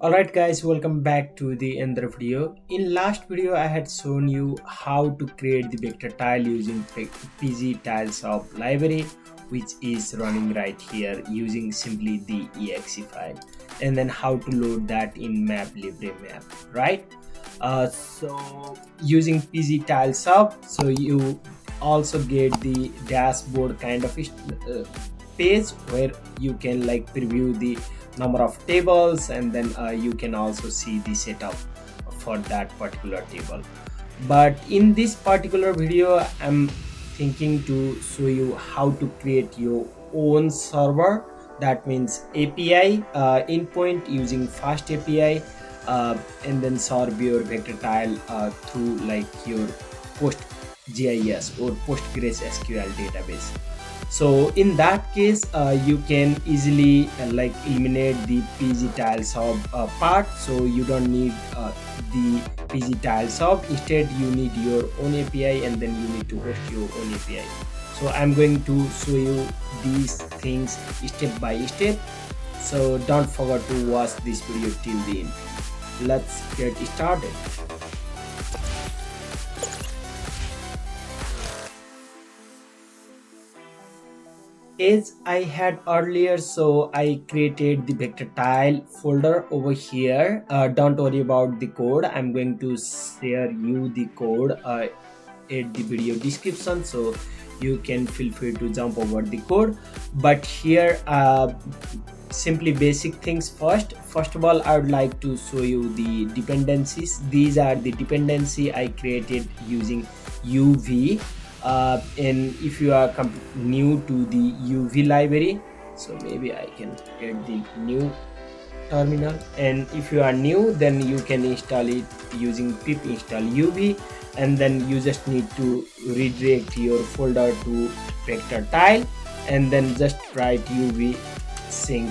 Alright guys, welcome back to the another video. In last video I had shown you how to create the vector tile using PG tiles of library, which is running right here using simply the exe file, and then how to load that in MapLibre map, right? So using PG tiles up, so you also get the dashboard kind of page where you can like preview the number of tables, and then you can also see the setup for that particular table. But in this particular video I'm thinking to show you how to create your own server. That means API endpoint using FastAPI, and then serve your vector tile through like your PostGIS or Postgres SQL database. So in that case you can easily like eliminate the PG tile sub part, so you don't need the PG tile sub. Instead you need your own API, and then you need to host your own API. So I'm going to show you these things step by step, so don't forget to watch this video till the end. Let's get started. As I had earlier, so I created the vector tile folder over here. Don't worry about the code, I'm going to share you the code at the video description, so you can feel free to jump over the code. But here simply basic things first of all, I would like to show you the dependencies. These are the dependency I created using UV. And if you are new to the UV library, so maybe I can add the new terminal, and if you are new then you can install it using pip install UV, and then you just need to redirect your folder to vector tile, and then just write UV sync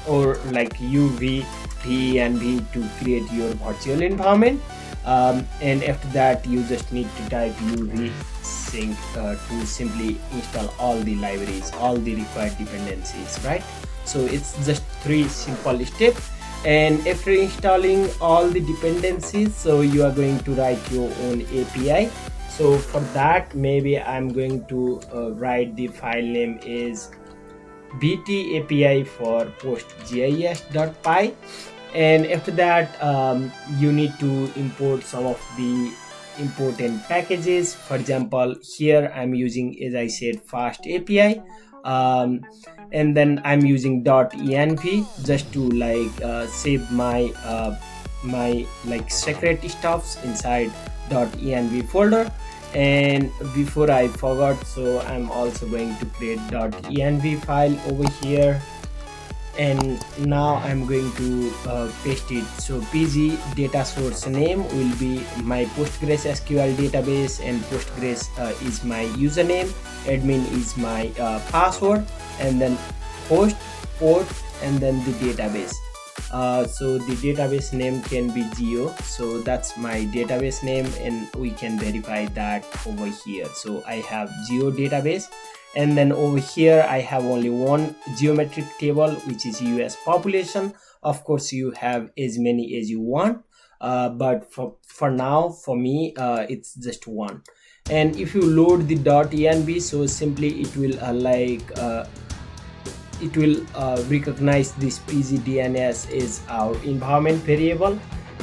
or like UV PENV to create your virtual environment. And after that you just need to type UV sync to simply install all the libraries, all the required dependencies, right? So it's just 3 simple steps, and after installing all the dependencies, so you are going to write your own API. So for that maybe I'm going to write the file name is bt API for postgis.py, and after that you need to import some of the important packages. For example, here I'm using, as I said, FastAPI, and then I'm using .env just to like save my like secret stuffs inside .env folder. And before I forgot, so I'm also going to create .env file over here, and now I'm going to paste it. So PG data source name will be my Postgres SQL database, and Postgres is my username, admin is my password, and then host, port, and then the database. So the database name can be geo, so that's my database name, and we can verify that over here. So I have geo database, and then over here I have only one geometric table, which is US population. Of course you have as many as you want, but for now for me it's just one. And if you load the .env, so simply it will recognize this pgdns as our environment variable.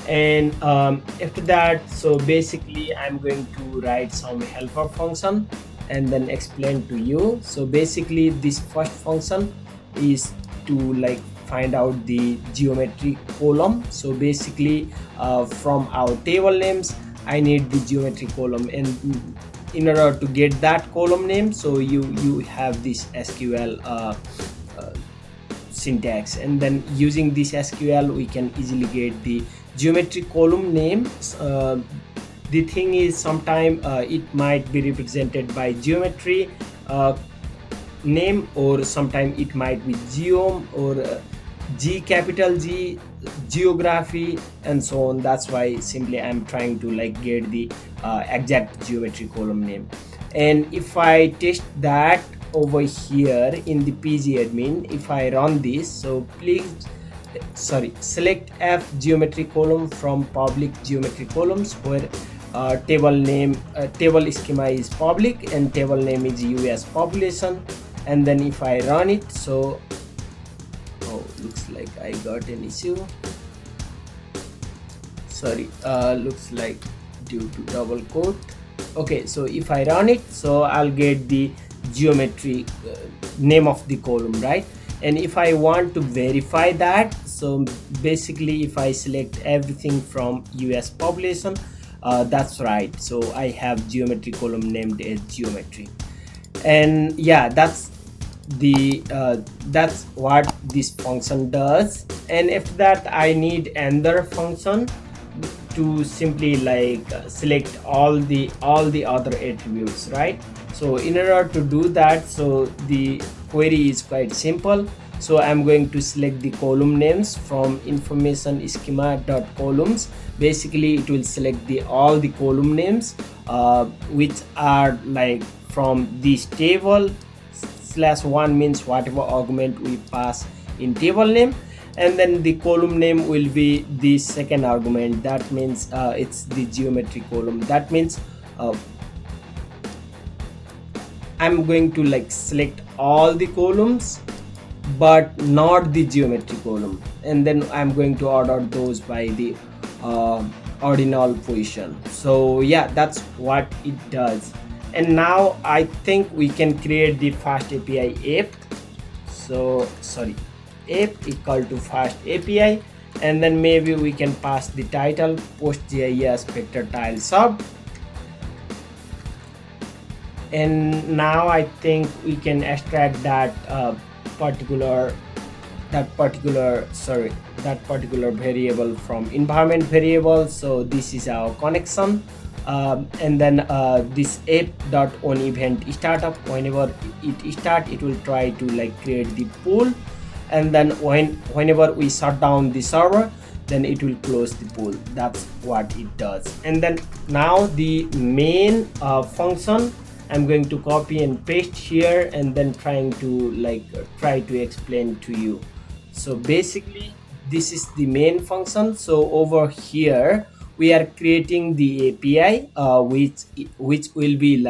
And after that, so basically I'm going to write some helper function and then explain to you. So basically this first function is to like find out the geometry column. So basically from our table names I need the geometry column, and in order to get that column name, so you have this SQL syntax, and then using this SQL we can easily get the geometry column names. The thing is, sometime it might be represented by geometry name, or sometime it might be geom or G capital G geography and so on. That's why simply I'm trying to like get the exact geometry column name. And if I test that over here in the PG admin, if I run this, so please select F geometry column from public geometry columns where table schema is public and table name is US population. And then if I run it, so looks like I got an issue. Looks like due to double quote. Okay, so if I run it, so I'll get the geometry name of the column, right? And if I want to verify that, so basically if I select everything from US population, that's right, so I have geometry column named as geometry. And yeah, that's what this function does. And if that I need another function to simply select all the other attributes, right? So in order to do that, so the query is quite simple. So I'm going to select the column names from information schema dot columns. Basically it will select all the column names which are like from this table. /1 means whatever argument we pass in table name, and then the column name will be the second argument. That means it's the geometry column. That means I'm going to select all the columns but not the geometry column, and then I'm going to order those by the ordinal position. So yeah, that's what it does. And now I think we can create the FastAPI app. So app equal to FastAPI, and then maybe we can pass the title PostGIS Vector Tile sub. And now I think we can extract that particular variable from environment variable. So this is our connection. And then this app.onEvent startup, whenever it start, it will try to create the pool, and then whenever we shut down the server, then it will close the pool. That's what it does. And then now the main function I'm going to copy and paste here, and then try to explain to you. So basically this is the main function. So over here we are creating the API which will be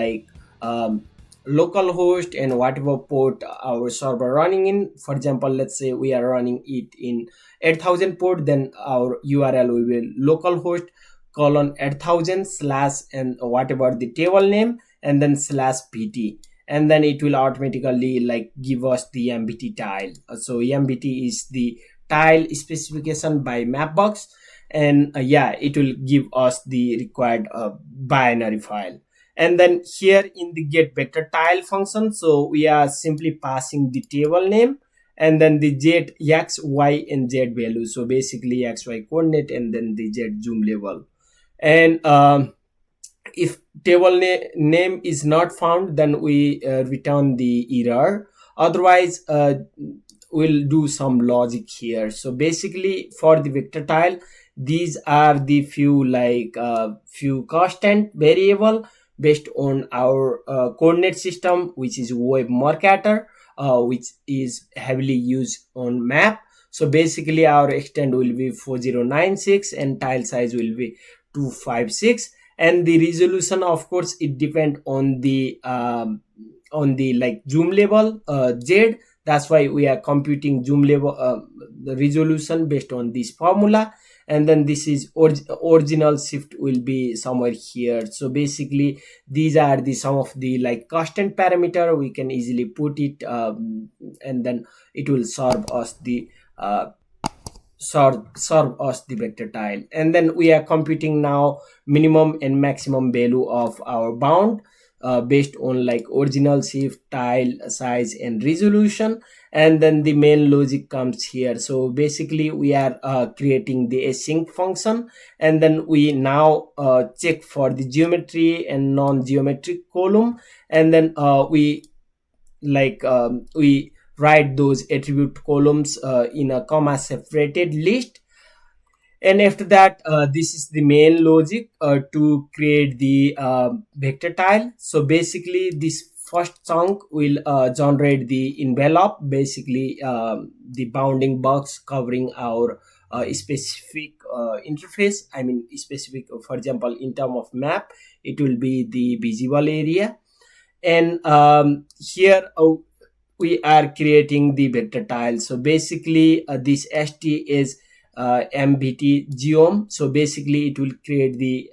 localhost and whatever port our server running in. For example, let's say we are running it in 8000 port, then our URL will be localhost colon 8000 / and whatever the table name, and then /pt, and then it will automatically give us the MBT tile. So MBT is the tile specification by Mapbox, and yeah, it will give us the required binary file. And then here in the get vector tile function, so we are simply passing the table name and then the z, x, y, and z value. So basically xy coordinate and then the z zoom level. And if table name is not found, then we return the error. Otherwise we'll do some logic here. So basically for the vector tile, these are the few constant variable based on our coordinate system, which is web Mercator, which is heavily used on map. So basically our extent will be 4096 and tile size will be 256, and the resolution, of course, it depends on the zoom level z. That's why we are computing zoom level the resolution based on this formula. And then this is original shift will be somewhere here. So basically these are some of the constant parameter we can easily put it, and then it will serve us the vector tile. And then we are computing now minimum and maximum value of our bound based on original shift, tile size, and resolution. And then the main logic comes here. So basically we are creating the async function, and then we now check for the geometry and non-geometric column, and then we write those attribute columns in a comma separated list. And after that this is the main logic to create the vector tile. So basically this first chunk will generate the envelope, basically the bounding box covering our specific interface. I mean specific, for example, in term of map, it will be the visible area. And here we are creating the vector tile. So basically this st is mbt geom. So basically it will create the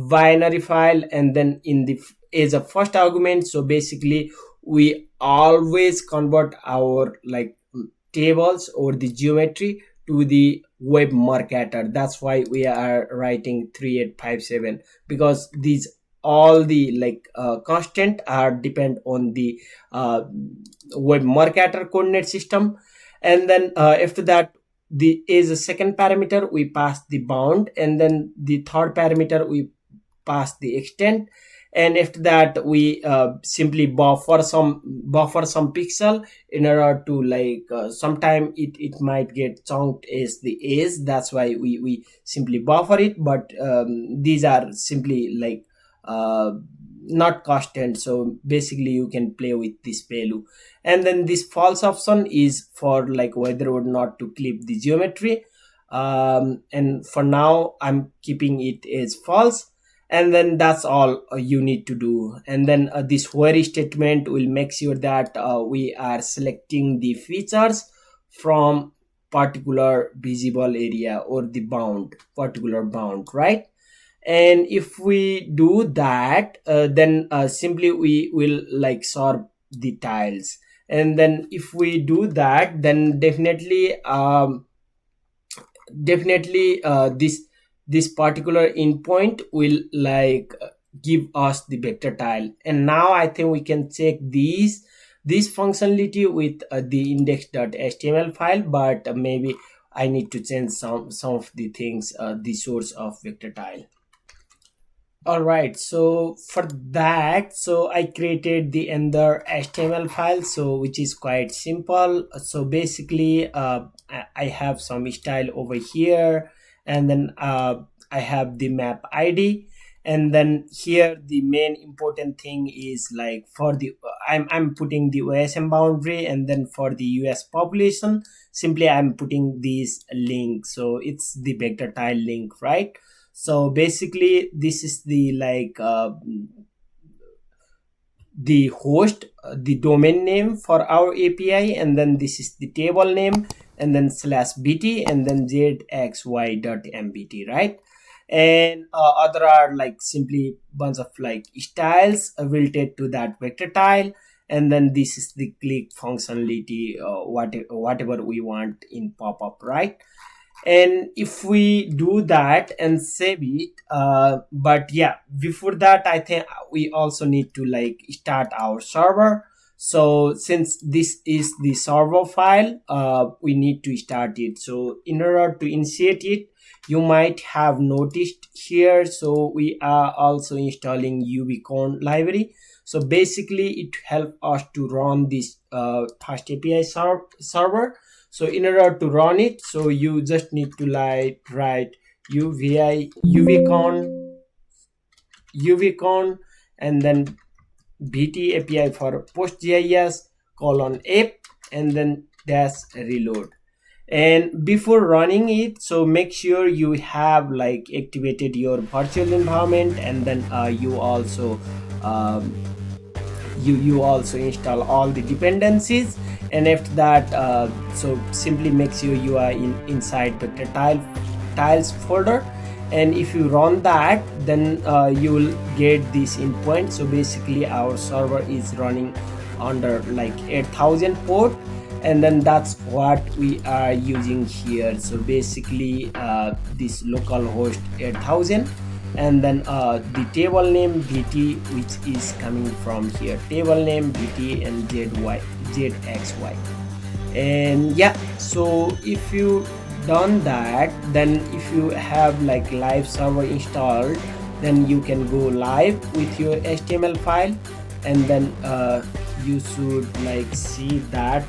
binary file, and then in the as a first argument, so basically we always convert our like tables or the geometry to the web marketer. That's why we are writing 3857, because these all the like constant are depend on the uh, web marketer coordinate system. And then after that, the is a second parameter we pass the bound, and then the third parameter we pass the extent. And after that we simply buffer some pixel in order to like sometime it might get chunked as the as. That's why we simply buffer it. But these are simply like uh, not constant, so basically you can play with this value. And then this false option is for like whether or not to clip the geometry. And for now I'm keeping it as false. And then that's all you need to do. And then this where statement will make sure that we are selecting the features from particular visible area or the particular bound, right? And if we do that, then simply we will like sort the tiles. And then if we do that, then definitely this particular endpoint will like give us the vector tile. And now I think we can check this functionality with the index.html file. But maybe I need to change some of the things, the source of vector tile. All right, so for that, so I created the another HTML file, so which is quite simple. So basically I have some style over here, and then I have the map ID. And then here the main important thing is like for the I'm putting the OSM boundary, and then for the US population simply I'm putting this link. So it's the vector tile link, right? So basically this is the like the host, the domain name for our API, and then this is the table name, and then /bt, and then zxy.mbt, right? And other are like simply bunch of like styles related to that vector tile. And then this is the click functionality, whatever we want in pop-up, right? And if we do that and save it, but yeah, before that I think we also need to like start our server. So since this is the server file, we need to start it. So in order to initiate it, you might have noticed here, so we are also installing uvicorn library. So basically it helps us to run this FastAPI server. So in order to run it, so you just need to like write uvicorn and then bt API for PostGIS :app, and then dash reload. And before running it, so make sure you have like activated your virtual environment, and then you also you also install all the dependencies. And after that, so simply make sure you are inside vector tiles folder. And if you run that, then you will get this endpoint. So basically our server is running under like 8000 port, and then that's what we are using here. So basically this localhost 8000, and then the table name bt, which is coming from here, table name bt and zxy. And yeah, so if you done that, then if you have like live server installed, then you can go live with your HTML file. And then you should like see that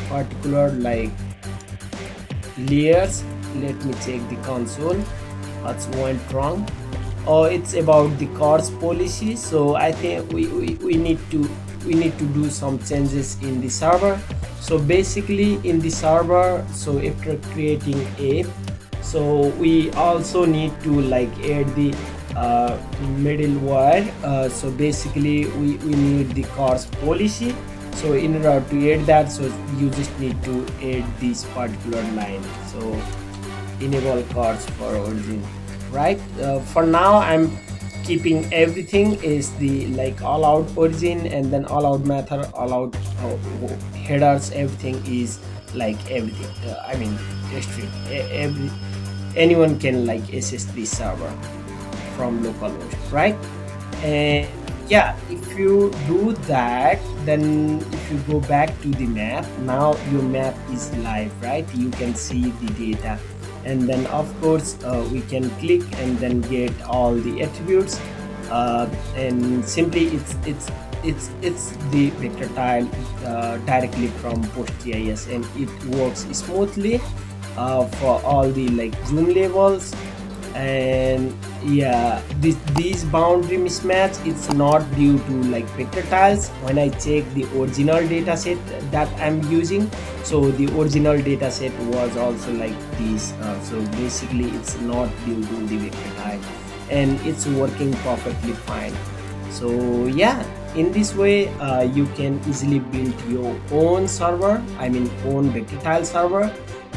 particular like layers. Let me check the console, what's went wrong. Oh, it's about the course policy. So I think we need to we need to do some changes in the server. So basically in the server, so after creating app, so we also need to like add the middleware. So basically we need the course policy. So in order to add that, so you just need to add this particular line. So enable cards for origin, right? For now I'm keeping everything is the like all out origin, and then all out method, all out headers, everything is like everything, I mean history, every anyone can like access the server from localhost, right? And yeah, if you do that, then if you go back to the map, now your map is live, right? You can see the data, and then of course we can click and then get all the attributes, and simply it's the vector tile directly from PostGIS, and it works smoothly for all the like zoom levels. And yeah, these boundary mismatch, it's not due to like vector tiles. When I check the original data set that I'm using, so the original data set was also like this, so basically it's not due to the vector tile, and it's working perfectly fine. So yeah, in this way you can easily build your own server, I mean own vector tile server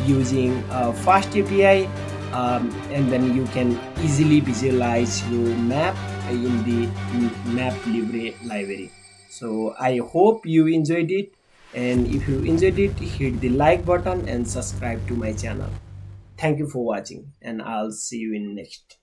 using FastAPI, and then you can easily visualize your map in the MapLibre library. So I hope you enjoyed it, and if you enjoyed it, hit the like button and subscribe to my channel. Thank you for watching, and I'll see you in next.